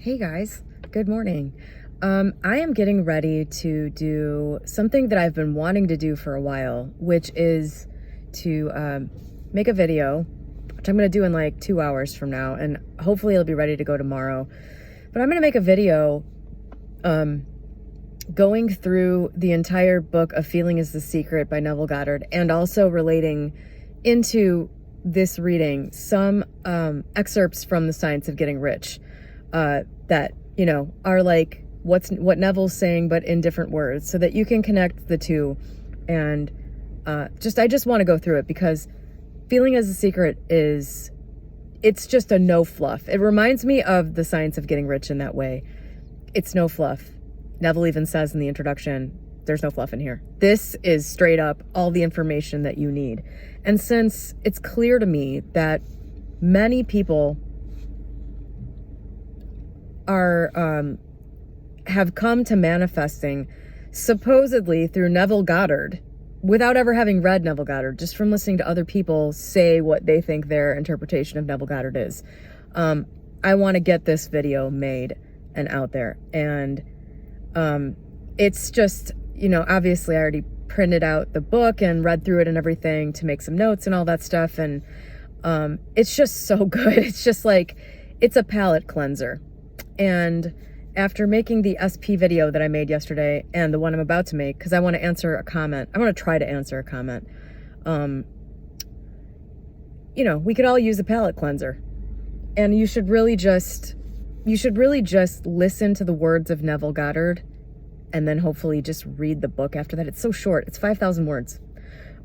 Hey guys, good morning. I am getting ready to do something that I've been wanting to do for a while, which is to make a video, which I'm going to do in like 2 hours from now, and hopefully it'll be ready to go tomorrow. But I'm going to make a video going through the entire book of Feeling is the Secret by Neville Goddard, and also relating into this reading some excerpts from The Science of Getting Rich that, you know, are like what Neville's saying, but in different words, so that you can connect the two. And I just want to go through it because Feeling is the Secret it's just a no fluff. It reminds me of The Science of Getting Rich in that way. It's no fluff. Neville even says in the introduction, there's no fluff in here. This is straight up all the information that you need. And since it's clear to me that many people have come to manifesting supposedly through Neville Goddard, without ever having read Neville Goddard, just from listening to other people say what they think their interpretation of Neville Goddard is. I want to get this video made and out there. And it's just, you know, obviously I already printed out the book and read through it and everything to make some notes and all that stuff. And it's just so good. It's just like, it's a palate cleanser. And after making the SP video that I made yesterday and the one I'm about to make, because I want to answer a comment, I want to try to answer a comment. You know, we could all use a palate cleanser, and you should really just listen to the words of Neville Goddard, and then hopefully just read the book after that. It's so short. It's 5,000 words.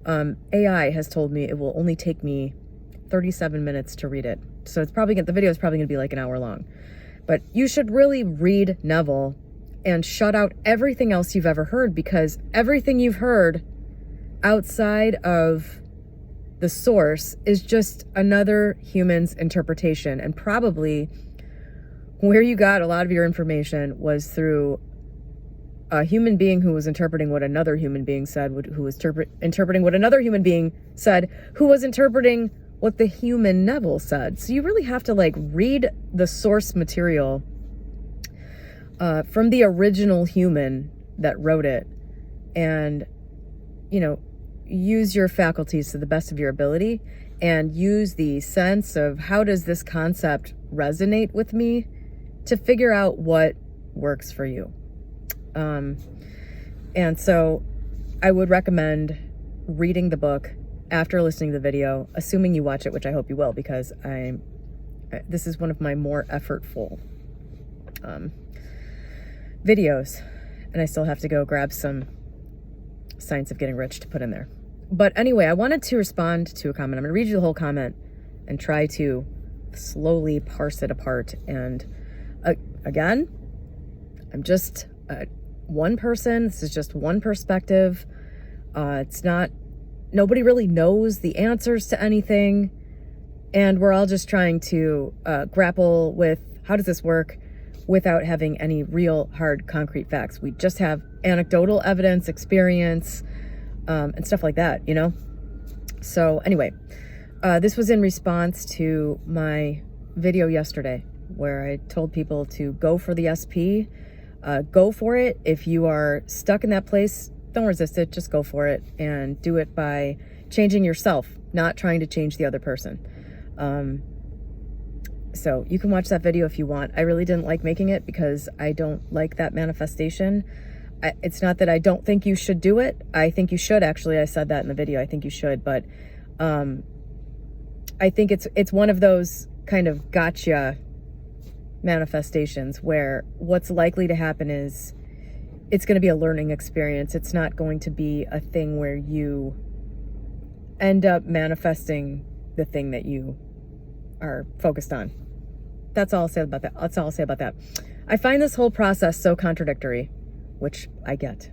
AI has told me it will only take me 37 minutes to read it. So it's probably the video is probably going to be like an hour long. But you should really read Neville and shut out everything else you've ever heard, because everything you've heard outside of the source is just another human's interpretation. And probably where you got a lot of your information was through a human being who was interpreting what another human being said, who was interpreting what another human being said, who was interpreting what the human Neville said. So you really have to like read the source material from the original human that wrote it, and, you know, use your faculties to the best of your ability, and use the sense of how does this concept resonate with me to figure out what works for you. And so I would recommend reading the book after listening to the video, assuming you watch it, which I hope you will, because this is one of my more effortful videos, and I still have to go grab some Science of Getting Rich to put in there. But anyway, I wanted to respond to a comment. I'm going to read you the whole comment and try to slowly parse it apart. And again, I'm just one person. This is just one perspective. It's not, nobody really knows the answers to anything. And we're all just trying to grapple with how does this work without having any real hard concrete facts. We just have anecdotal evidence, experience, and stuff like that, you know? So anyway, this was in response to my video yesterday where I told people to go for the SP. Go for it. If you are stuck in that place, don't resist it. Just go for it, and do it by changing yourself, not trying to change the other person. So you can watch that video if you want. I really didn't like making it because I don't like that manifestation. It's not that I don't think you should do it. I think you should, actually. I said that in the video. I think you should, but I think it's one of those kind of gotcha manifestations where what's likely to happen is it's going to be a learning experience. It's not going to be a thing where you end up manifesting the thing that you are focused on. That's all I'll say about that. That's all I'll say about that. I find this whole process so contradictory, which I get.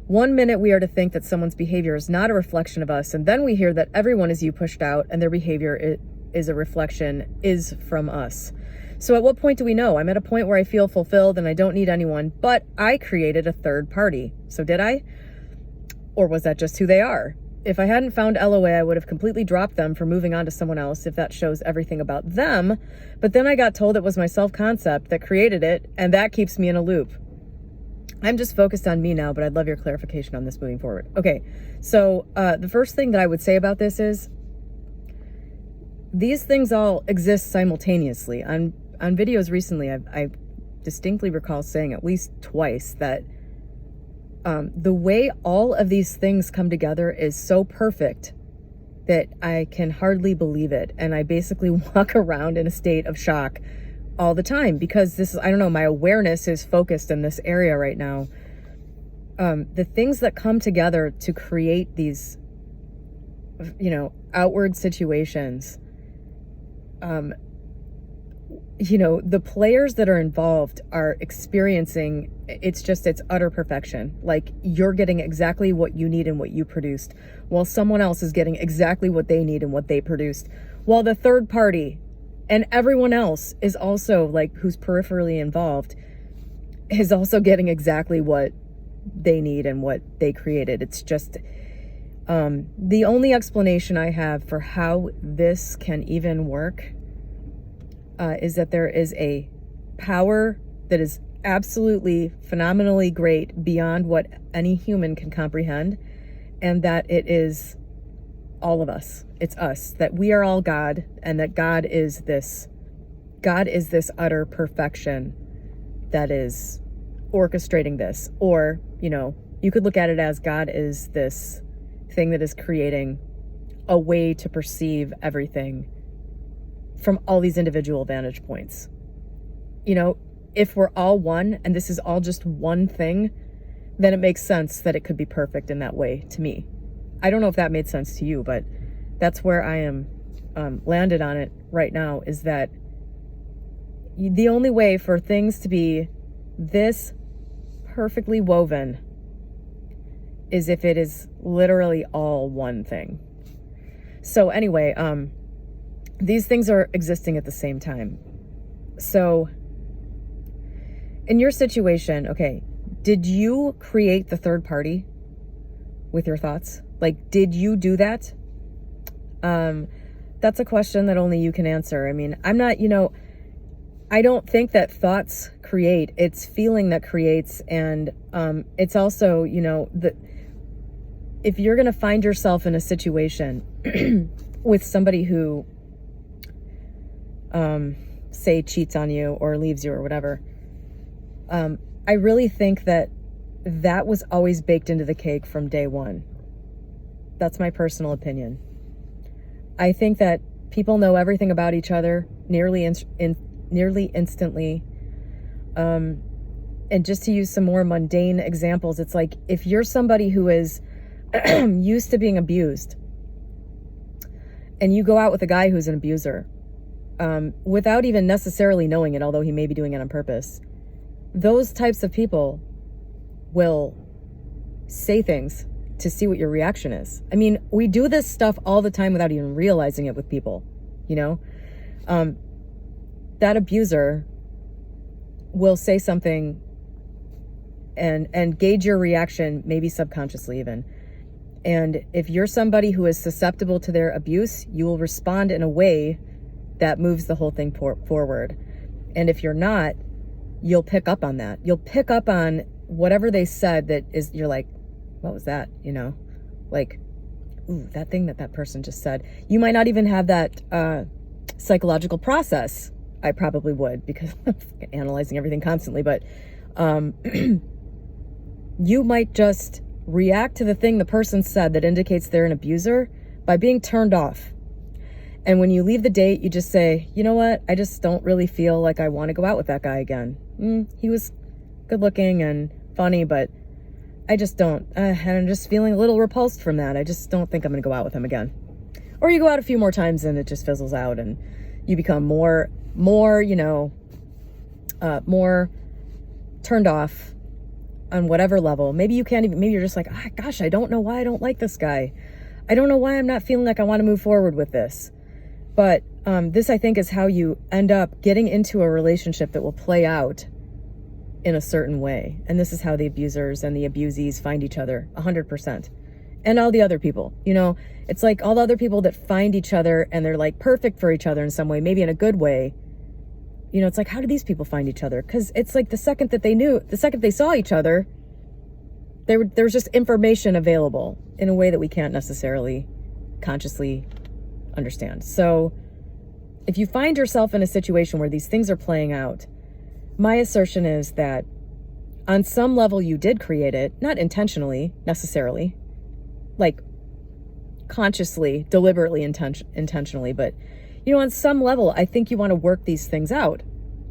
1 minute we are to think that someone's behavior is not a reflection of us, and then we hear that everyone is you pushed out and their behavior is a reflection, is from us. So at what point do we know? I'm at a point where I feel fulfilled and I don't need anyone, but I created a third party. So did I? Or was that just who they are? if I hadn't found LOA, I would have completely dropped them for moving on to someone else if that shows everything about them. But then I got told it was my self-concept that created it, and that keeps me in a loop. I'm just focused on me now, but I'd love your clarification on this moving forward. Okay, so the first thing that I would say about this is these things all exist simultaneously. On videos recently, I distinctly recall saying at least twice that the way all of these things come together is so perfect that I can hardly believe it. And I basically walk around in a state of shock all the time because this is, I don't know, my awareness is focused in this area right now. The things that come together to create these, outward situations, the players that are involved are experiencing, it's utter perfection. Like, you're getting exactly what you need and what you produced, while someone else is getting exactly what they need and what they produced, while the third party and everyone else is also, like, who's peripherally involved, is also getting exactly what they need and what they created. It's just, the only explanation I have for how this can even work is that there is a power that is absolutely phenomenally great beyond what any human can comprehend, and that it is all of us. It's us, that we are all God, and that God is this utter perfection that is orchestrating this. Or, you could look at it as God is this thing that is creating a way to perceive everything from all these individual vantage points. If we're all one and this is all just one thing, then it makes sense that it could be perfect in that way to me. I don't know if that made sense to you, but that's where I am landed on it right now, is that the only way for things to be this perfectly woven is if it is literally all one thing. So anyway, these things are existing at the same time. So in your situation, okay, did you create the third party with your thoughts? Like, did you do that? That's a question that only you can answer. I mean, I'm not, I don't think that thoughts create. It's feeling that creates. And it's also, if you're going to find yourself in a situation with somebody who, say, cheats on you or leaves you or whatever, I really think that was always baked into the cake from day one. That's my personal opinion. I think that people know everything about each other nearly instantly. And just to use some more mundane examples, it's like if you're somebody who is used to being abused and you go out with a guy who's an abuser, without even necessarily knowing it, although he may be doing it on purpose, those types of people will say things to see what your reaction is. I mean, we do this stuff all the time without even realizing it with people, that abuser will say something and gauge your reaction, maybe subconsciously even. And if you're somebody who is susceptible to their abuse, you will respond in a way that moves the whole thing forward. And if you're not, you'll pick up on that. You'll pick up on whatever they said that is, you're like, what was that? Like, ooh, that thing that person just said. You might not even have that psychological process. I probably would, because I'm analyzing everything constantly, but you might just react to the thing the person said that indicates they're an abuser by being turned off. And when you leave the date, you just say, you know what? I just don't really feel like I want to go out with that guy again. He was good looking and funny, but I just don't. And I'm just feeling a little repulsed from that. I just don't think I'm going to go out with him again. Or you go out a few more times and it just fizzles out and you become more turned off on whatever level. Maybe you can't even, maybe you're just like, gosh, I don't know why I don't like this guy. I don't know why I'm not feeling like I want to move forward with this. But this, I think, is how you end up getting into a relationship that will play out in a certain way. And this is how the abusers and the abusees find each other, 100%. And all the other people, it's like all the other people that find each other and they're like perfect for each other in some way, maybe in a good way. It's like, how do these people find each other? Because it's like the second they saw each other, there was just information available in a way that we can't necessarily consciously understand. So if you find yourself in a situation where these things are playing out, my assertion is that on some level you did create it, not intentionally necessarily, like consciously, deliberately, intentionally, but on some level, I think you want to work these things out.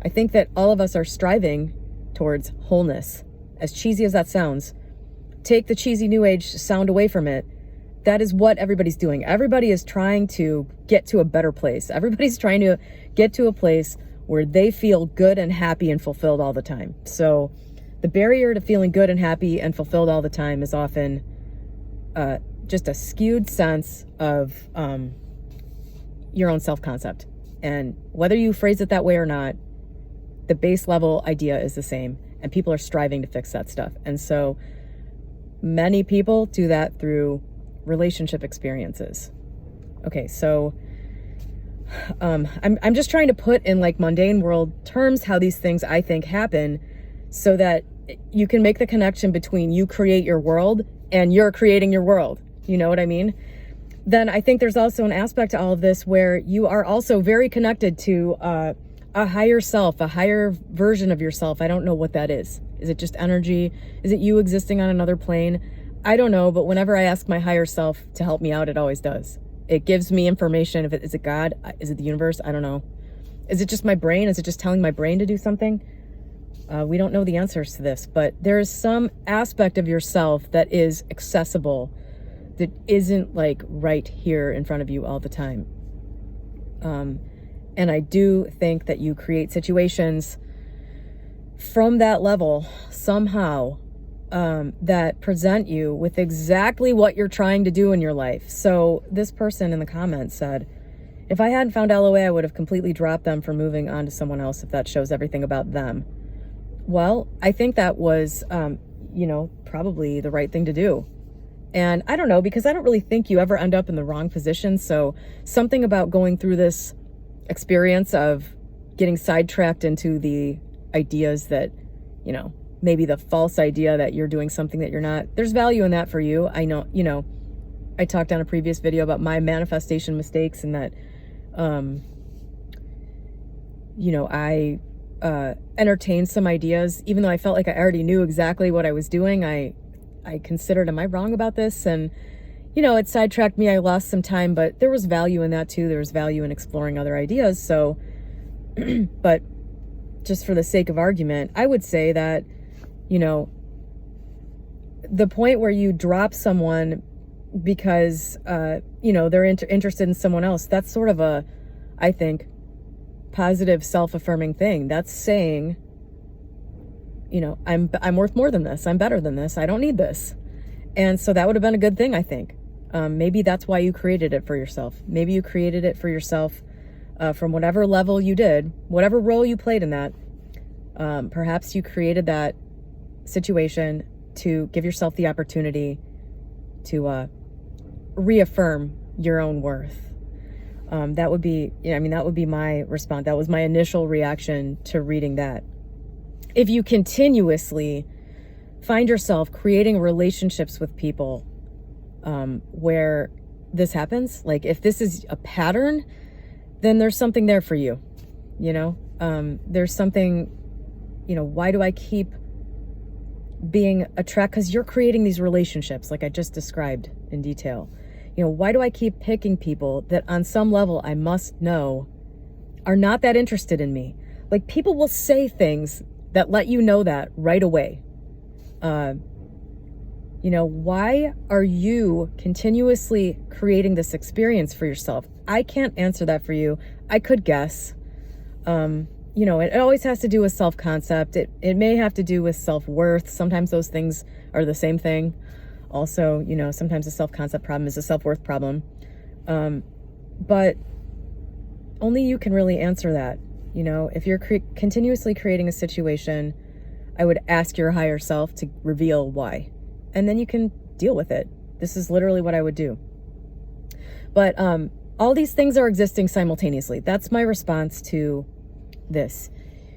I think that all of us are striving towards wholeness. As cheesy as that sounds, take the cheesy new age sound away from it. That is what everybody's doing. Everybody is trying to get to a better place. Everybody's trying to get to a place where they feel good and happy and fulfilled all the time. So the barrier to feeling good and happy and fulfilled all the time is often just a skewed sense of your own self-concept. And whether you phrase it that way or not, the base level idea is the same, and people are striving to fix that stuff. And so many people do that through relationship experiences. Okay, so I'm just trying to put in like mundane world terms how these things I think happen, so that you can make the connection between you create your world and you're creating your world. You know what I mean? Then I think there's also an aspect to all of this where you are also very connected to a higher self, a higher version of yourself. I don't know what that is. Is it just energy? Is it you existing on another plane? I don't know, but whenever I ask my higher self to help me out, it always does. It gives me information. Is it God? Is it the universe? I don't know. Is it just my brain? Is it just telling my brain to do something? We don't know the answers to this, but there is some aspect of yourself that is accessible, that isn't like right here in front of you all the time. And I do think that you create situations from that level somehow that present you with exactly what you're trying to do in your life. So this person in the comments said, if I hadn't found LOA, I would have completely dropped them for moving on to someone else if that shows everything about them. Well, I think that was, probably the right thing to do. And I don't know, because I don't really think you ever end up in the wrong position. So something about going through this experience of getting sidetracked into the ideas that, maybe the false idea that you're doing something that you're not, there's value in that for you. I know, I talked on a previous video about my manifestation mistakes, and that, I entertained some ideas, even though I felt like I already knew exactly what I was doing. I considered, am I wrong about this? And, it sidetracked me. I lost some time, but there was value in that too. There was value in exploring other ideas. So, but just for the sake of argument, I would say that, the point where you drop someone because, they're interested in someone else, that's sort of a, I think, positive self-affirming thing. That's saying, I'm worth more than this. I'm better than this. I don't need this. And so that would have been a good thing, I think. Maybe that's why you created it for yourself. Maybe you created it for yourself from whatever level you did, whatever role you played in that. Perhaps you created that situation to give yourself the opportunity to reaffirm your own worth. That would be, that would be my response. That was my initial reaction to reading that. If you continuously find yourself creating relationships with people where this happens, like if this is a pattern, then there's something there for you. There's something, why do I keep being attracted? Because you're creating these relationships like I just described in detail. Why do I keep picking people that on some level I must know are not that interested in me? Like, people will say things that let you know that right away. Why are you continuously creating this experience for yourself? I can't answer that for you. I could guess. It always has to do with self-concept. It may have to do with self-worth. Sometimes those things are the same thing. Also, sometimes a self-concept problem is a self-worth problem. But only you can really answer that. If you're continuously creating a situation, I would ask your higher self to reveal why. And then you can deal with it. This is literally what I would do. But all these things are existing simultaneously. That's my response to this.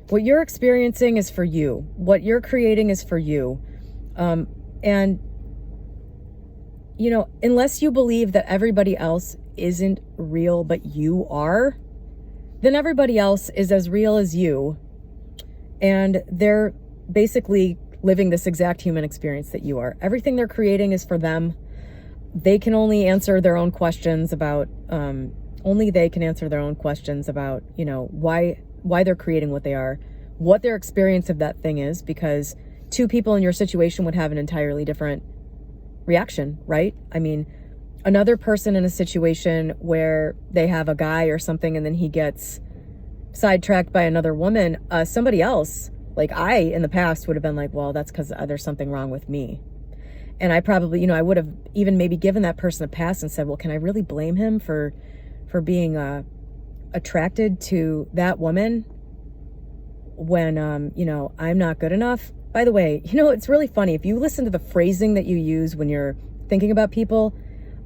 What you're experiencing is for you. What you're creating is for you. And, you know, unless you believe that everybody else isn't real but you are, then everybody else is as real as you. And they're basically living this exact human experience that you are. Everything they're creating is for them. They can only answer their own questions about, only they can answer their own questions about, you know, why they're creating what they are, what their experience of that thing is, because two people in your situation would have an entirely different reaction, right? I mean, another person in a situation where they have a guy or something and then he gets sidetracked by another woman, somebody else, like I in the past would have been like, well, that's because there's something wrong with me. And I probably, you know, I would have even maybe given that person a pass and said, well, can I really blame him for being attracted to that woman when, you know, I'm not good enough? By the way, you know, it's really funny. If you listen to the phrasing that you use when you're thinking about people,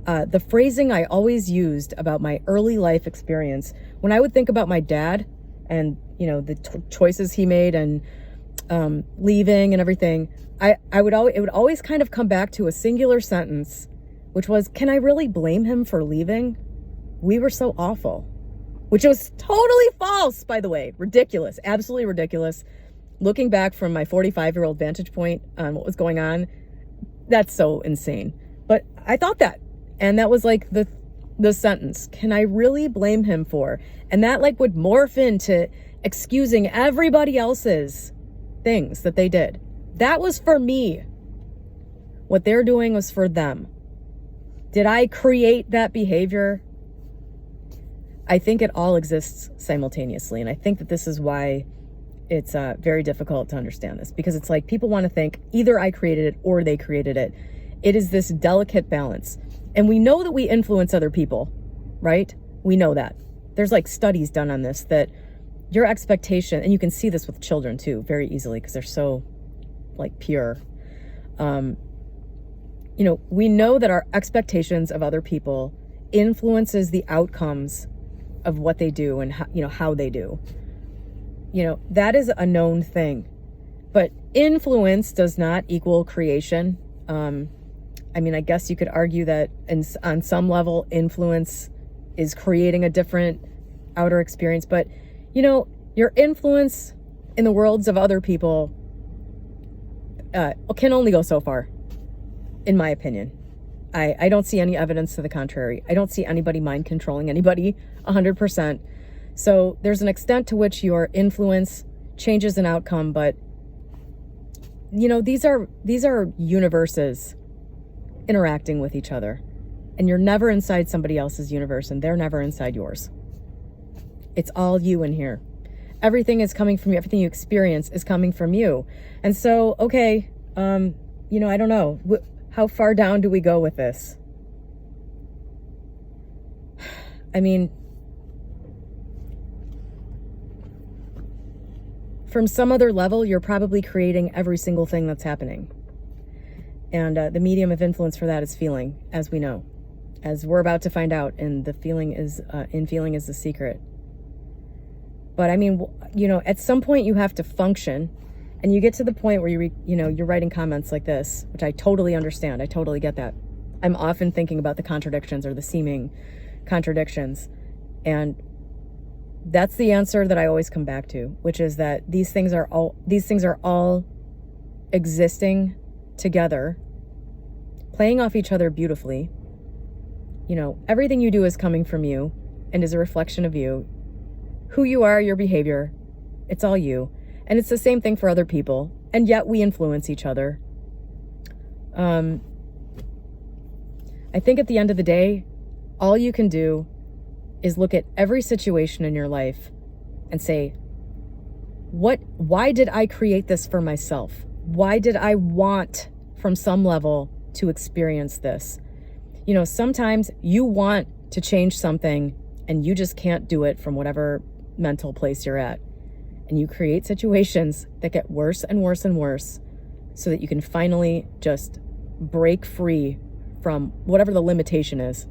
the phrasing I always used about my early life experience, when I would think about my dad and, you know, the choices he made and leaving and everything, it would always kind of come back to a singular sentence, which was, can I really blame him for leaving? We were so awful. Which was totally false, by the way. Ridiculous. Absolutely ridiculous. Looking back from my 45-year-old vantage point on what was going on, that's so insane. But I thought that. And that was like the sentence. Can I really blame him for? And that like would morph into excusing everybody else's things that they did. That was for me. What they're doing was for them. Did I create that behavior? I think it all exists simultaneously. And I think that this is why it's very difficult to understand this, because it's like people want to think either I created it or they created it. It is this delicate balance. And we know that we influence other people, right? We know that. There's like studies done on this, that your expectation, and you can see this with children too, very easily, because they're so like pure. You know, we know that our expectations of other people influences the outcomes of what they do and how, you know, how they do. You know, that is a known thing. But influence does not equal creation. I mean, I guess you could argue that on some level, influence is creating a different outer experience. But, you know, your influence in the worlds of other people can only go so far, in my opinion. I don't see any evidence to the contrary. I don't see anybody mind controlling anybody 100%. So there's an extent to which your influence changes an outcome, but you know, these are universes interacting with each other, and you're never inside somebody else's universe and they're never inside yours. It's all you in here. Everything is coming from you. Everything you experience is coming from you. And so, okay, you know, I don't know. How far down do we go with this? I mean, from some other level, you're probably creating every single thing that's happening. And the medium of influence for that is feeling, as we know, as we're about to find out. And the feeling is, feeling is the secret. But I mean, you know, at some point you have to function, and you get to the point where you're writing comments like this, which I totally understand. I totally get that. I'm often thinking about the contradictions or the seeming contradictions. And that's the answer that I always come back to, which is that these things are all existing together, playing off each other beautifully. You know, everything you do is coming from you and is a reflection of you. Who you are, your behavior, it's all you. And it's the same thing for other people. And yet we influence each other. I think at the end of the day, all you can do is look at every situation in your life and say, why did I create this for myself? Why did I want, from some level, to experience this? You know, sometimes you want to change something and you just can't do it from whatever mental place you're at. And you create situations that get worse and worse and worse so that you can finally just break free from whatever the limitation is.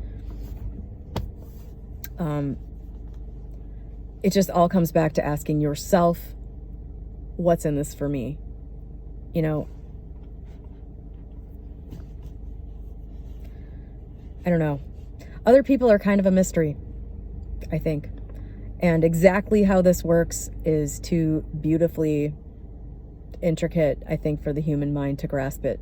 It just all comes back to asking yourself, what's in this for me? You know, I don't know. Other people are kind of a mystery, I think. And exactly how this works is too beautifully intricate, I think, for the human mind to grasp it.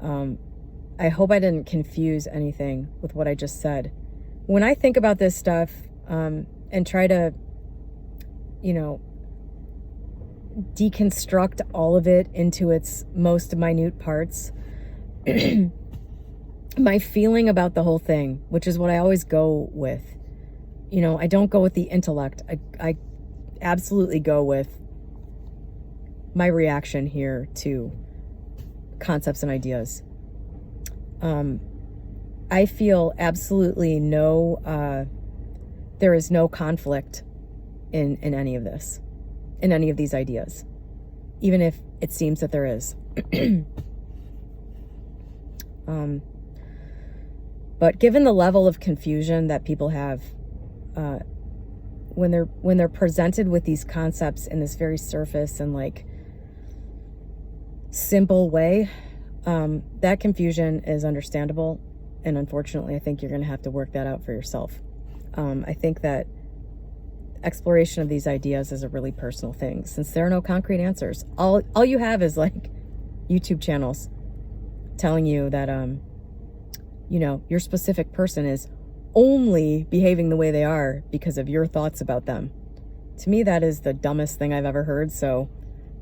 I hope I didn't confuse anything with what I just said. When I think about this stuff, and try to, you know, deconstruct all of it into its most minute parts, my feeling about the whole thing, which is what I always go with, you know, I don't go with the intellect. I absolutely go with my reaction here to concepts and ideas. I feel absolutely there is no conflict in any of this, in any of these ideas, even if it seems that there is. But given the level of confusion that people have when they're presented with these concepts in this very surface and like simple way, that confusion is understandable, and unfortunately I think you're going to have to work that out for yourself. I think that exploration of these ideas is a really personal thing, since there are no concrete answers. All you have is like YouTube channels telling you that you know, your specific person is only behaving the way they are because of your thoughts about them. To me, that is the dumbest thing I've ever heard. So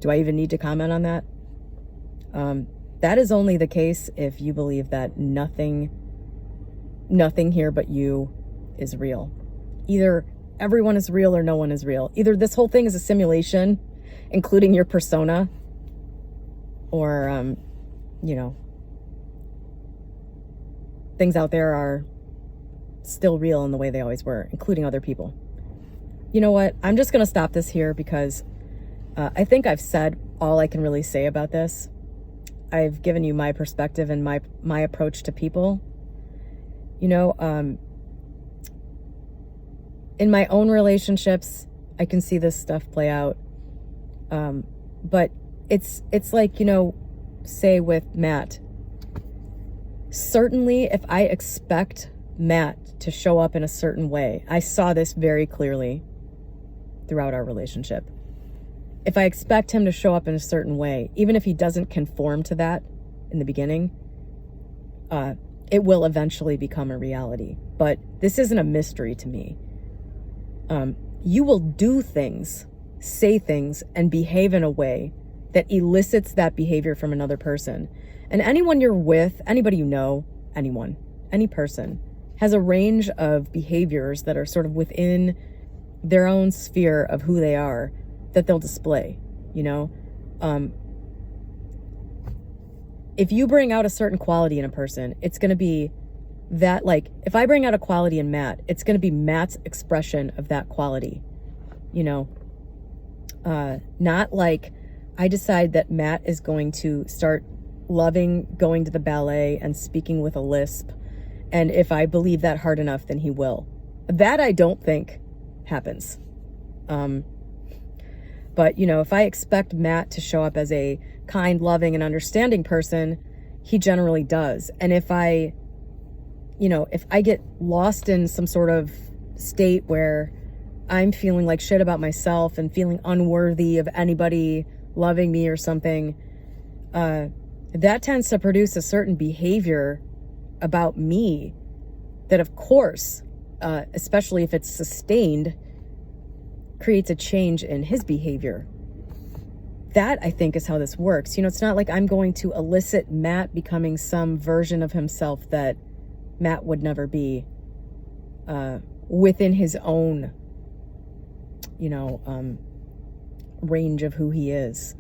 do I even need to comment on that? That is only the case if you believe that nothing here but you is real. Either everyone is real or no one is real. Either this whole thing is a simulation, including your persona, or, you know, things out there are still real in the way they always were, including other people. You know what? I'm just going to stop this here because I think I've said all I can really say about this. I've given you my perspective and my approach to people. You know, in my own relationships, I can see this stuff play out. But it's like, you know, say with Matt, certainly if I expect Matt to show up in a certain way, I saw this very clearly throughout our relationship. If I expect him to show up in a certain way, even if he doesn't conform to that in the beginning, it will eventually become a reality. But this isn't a mystery to me. You will do things, say things, and behave in a way that elicits that behavior from another person. And anyone you're with, anybody you know, any person, has a range of behaviors that are sort of within their own sphere of who they are that they'll display, you know? If you bring out a certain quality in a person, it's going to be that, like, if I bring out a quality in Matt, it's going to be Matt's expression of that quality, you know? Not like I decide that Matt is going to start loving going to the ballet and speaking with a lisp, and if I believe that hard enough, then he will. That I don't think happens. But, you know, if I expect Matt to show up as a kind, loving, and understanding person, he generally does. And if I get lost in some sort of state where I'm feeling like shit about myself and feeling unworthy of anybody loving me or something, that tends to produce a certain behavior about me that, of course, especially if it's sustained, creates a change in his behavior. That, I think, is how this works. You know, it's not like I'm going to elicit Matt becoming some version of himself that Matt would never be within his own, you know, range of who he is.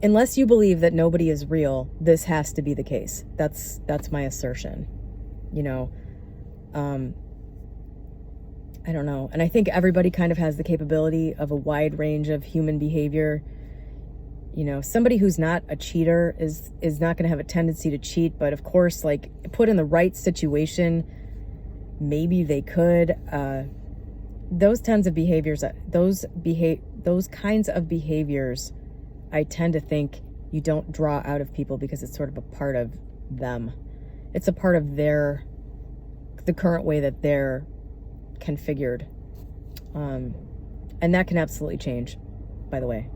Unless you believe that nobody is real, this has to be the case. That's my assertion, you know. I don't know. And I think everybody kind of has the capability of a wide range of human behavior. You know, somebody who's not a cheater is not going to have a tendency to cheat, but of course, like, put in the right situation, maybe they could. Those kinds of behaviors, I tend to think you don't draw out of people because it's sort of a part of them. It's a part of the current way that they're configured. And that can absolutely change, by the way.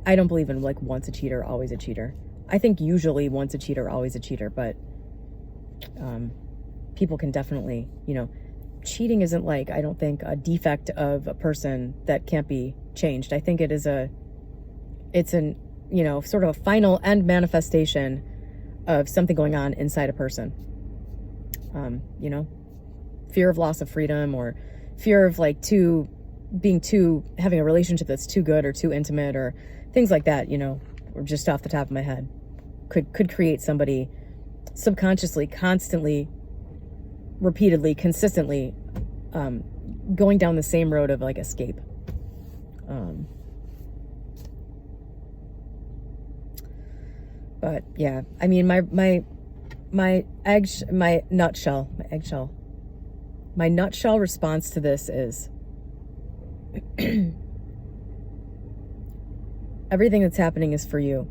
I don't believe in like once a cheater, always a cheater. I think usually once a cheater, always a cheater, but people can definitely, you know, cheating isn't like, I don't think, a defect of a person that can't be changed. I think it's an, you know, sort of a final end manifestation of something going on inside a person. You know, fear of loss of freedom, or fear of like having a relationship that's too good or too intimate, or things like that, you know, or just off the top of my head, could create somebody subconsciously, constantly, repeatedly, consistently going down the same road of like escape. But yeah, I mean, my nutshell response to this is everything that's happening is for you.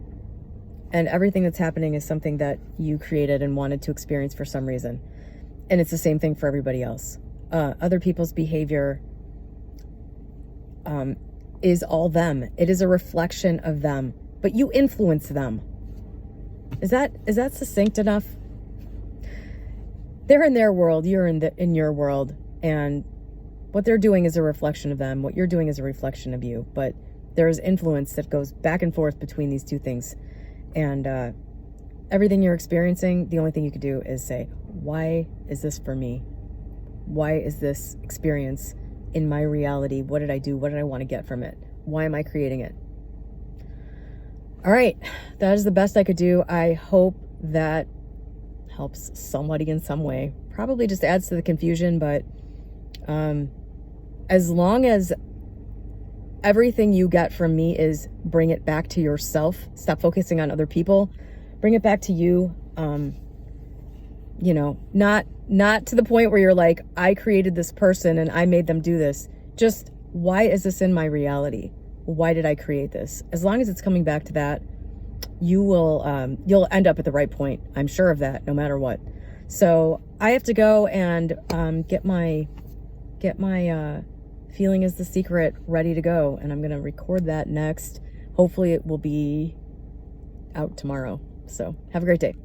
And everything that's happening is something that you created and wanted to experience for some reason. And it's the same thing for everybody else. Other people's behavior is all them. It is a reflection of them. But you influence them. Is that succinct enough? They're in their world, you're in your world, and what they're doing is a reflection of them. What you're doing is a reflection of you. But there is influence that goes back and forth between these two things. And everything you're experiencing, the only thing you could do is say, why is this for me? Why is this experience in my reality? What did I do? What did I want to get from it? Why am I creating it? All right, that is the best I could do. I hope that helps somebody in some way. Probably just adds to the confusion, but as long as everything you get from me is bring it back to yourself, stop focusing on other people, bring it back to you. You know, not to the point where you're like, I created this person and I made them do this. Just, why is this in my reality? Why did I create this? As long as it's coming back to that, you'll end up at the right point. I'm sure of that, no matter what. So I have to go and get my feeling is the secret ready to go, and I'm gonna record that next. Hopefully it will be out tomorrow. So have a great day.